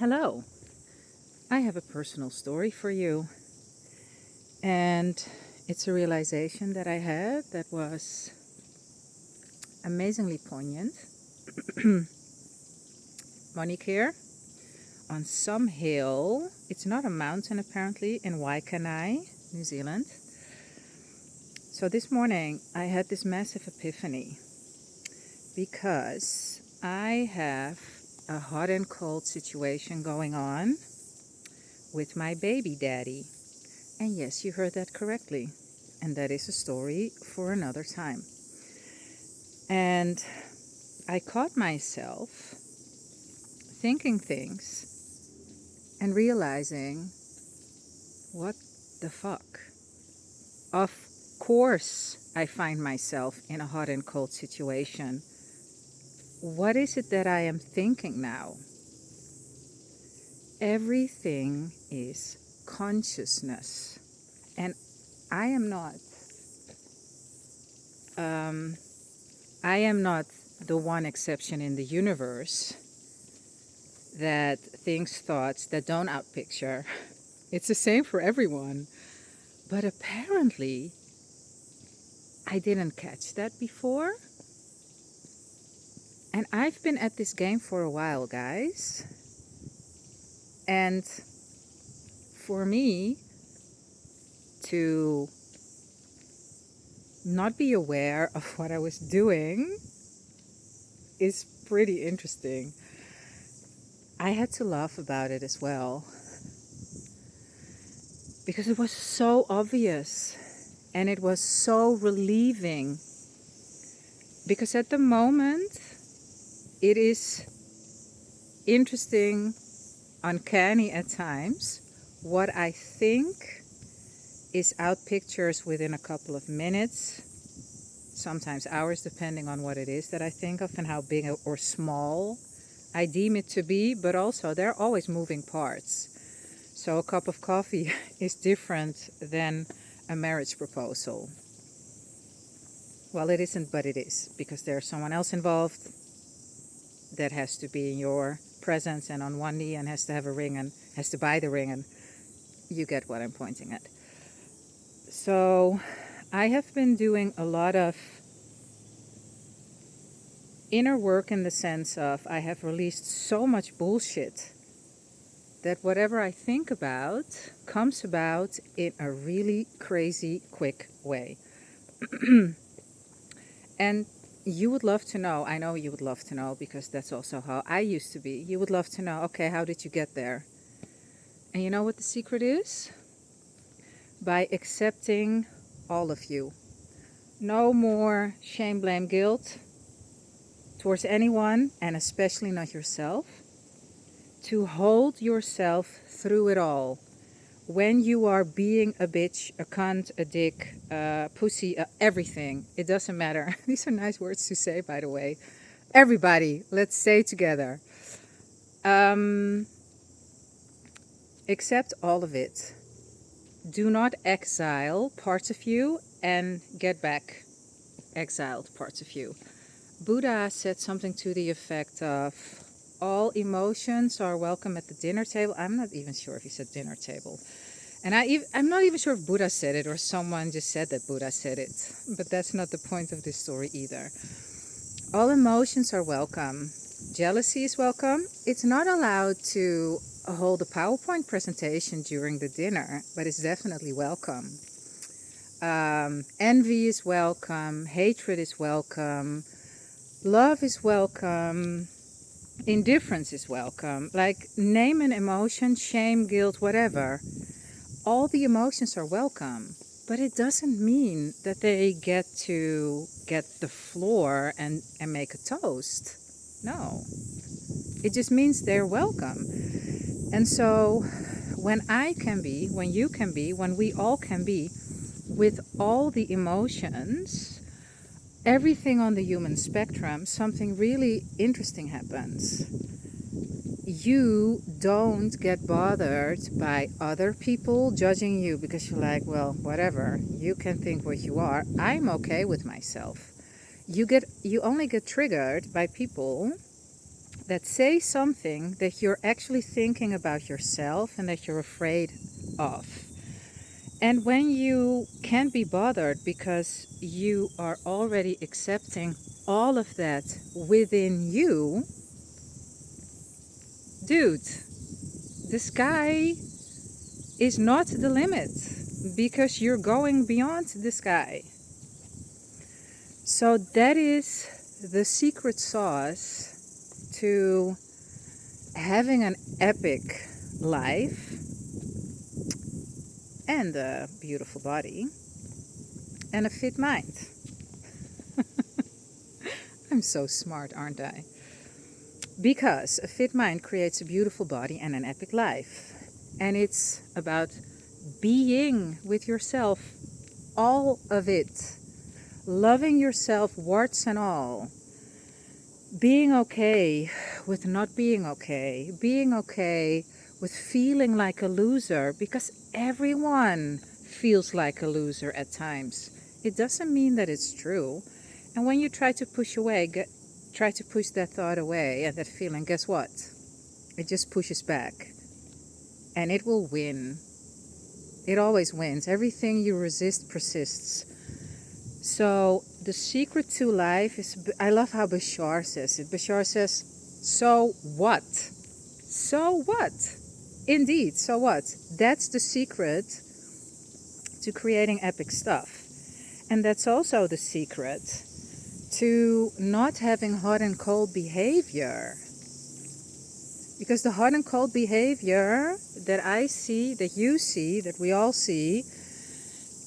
Hello, I have a personal story for you, and it's a realization that I had that was amazingly poignant. Monique here, on some hill, it's not a mountain apparently, in Waikanae, New Zealand. So this morning I had this massive epiphany because I have a hot and cold situation going on with my baby daddy. And yes, you heard that correctly. And that is a story for another time. And I caught myself thinking things and realizing, what the fuck? Of course I find myself in a hot and cold situation. What is it that I am thinking now? Everything is consciousness. And I am not the one exception in the universe that thinks thoughts that don't outpicture. It's the same for everyone. But apparently, I didn't catch that before. And I've been at this game for a while, guys. And for me to not be aware of what I was doing is pretty interesting. I had to laugh about it as well because it was so obvious and it was so relieving, because at the moment it is interesting, uncanny at times. What I think is out pictures within a couple of minutes, sometimes hours, depending on what it is that I think of and how big or small I deem it to be. But also there are always moving parts. So a cup of coffee is different than a marriage proposal. Well, it isn't, but it is, because there's someone else involved that has to be in your presence and on one knee and has to have a ring and has to buy the ring, and you get what I'm pointing at. So I have been doing a lot of inner work in the sense of I have released so much bullshit that whatever I think about comes about in a really crazy quick way. And you would love to know, I know you would love to know, because that's also how I used to be. You would love to know, okay, how did you get there? And you know what the secret is? By accepting all of you. No more shame, blame, guilt towards anyone, and especially not yourself. To hold yourself through it all. When you are being a bitch, a cunt, a dick, a pussy, everything, it doesn't matter. These are nice words to say, by the way. Everybody, let's say together. Accept all of it. Do not exile parts of you and get back exiled parts of you. Buddha said something to the effect of, all emotions are welcome at the dinner table. I'm not even sure if he said dinner table. And I'm not even sure if Buddha said it or someone just said that Buddha said it. But that's not the point of this story either. All emotions are welcome. Jealousy is welcome. It's not allowed to hold a PowerPoint presentation during the dinner, but it's definitely welcome. Envy is welcome. Hatred is welcome. Love is welcome. Indifference is welcome. Like, name an emotion, shame, guilt, whatever. All the emotions are welcome. But it doesn't mean that they get to get the floor and make a toast. No. It just means they're welcome. And so when I can be, when you can be, when we all can be, with all the emotions, everything on the human spectrum, something really interesting happens. You don't get bothered by other people judging you because you're like, well, whatever, you can think what you are. I'm okay with myself. You only get triggered by people that say something that you're actually thinking about yourself and that you're afraid of. And when you can't be bothered because you are already accepting all of that within you, dude, the sky is not the limit because you're going beyond the sky. So that is the secret sauce to having an epic life and a beautiful body and a fit mind. I'm so smart, aren't I? Because a fit mind creates a beautiful body and an epic life. And it's about being with yourself, all of it. Loving yourself, warts and all. Being okay with not being okay. Being okay with feeling like a loser, because everyone feels like a loser at times. It doesn't mean that it's true. And when you try to push that thought away and that feeling, guess what? It just pushes back. And it will win. It always wins. Everything you resist persists. So the secret to life is, I love how Bashar says it. Bashar says, so what? So what? Indeed, so what? That's the secret to creating epic stuff. And that's also the secret to not having hot and cold behavior. Because the hot and cold behavior that I see, that you see, that we all see,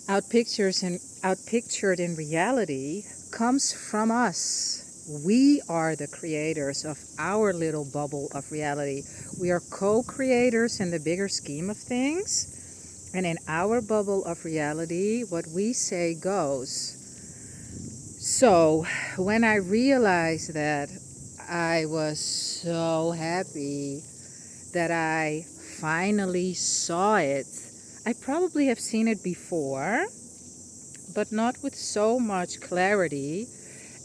outpictured in reality, comes from us. We are the creators of our little bubble of reality. We are co-creators in the bigger scheme of things. And in our bubble of reality, what we say goes. So when I realized that, I was so happy that I finally saw it. I probably have seen it before, but not with so much clarity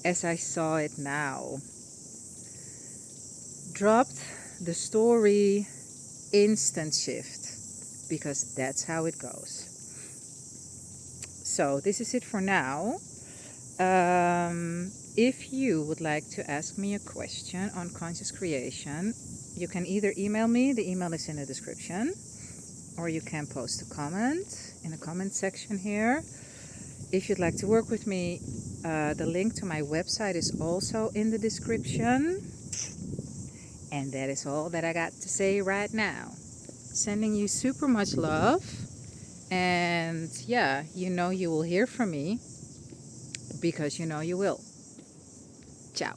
as I saw it now. Dropped the story, instant shift, because that's how it goes. So this is it for now. If you would like to ask me a question on conscious creation, you can either email me, the email is in the description, or you can post a comment in the comment section here. If you'd like to work with me, the link to my website is also in the description. And that is all that I got to say right now. Sending you super much love. And yeah, you know you will hear from me, because you know you will. Ciao.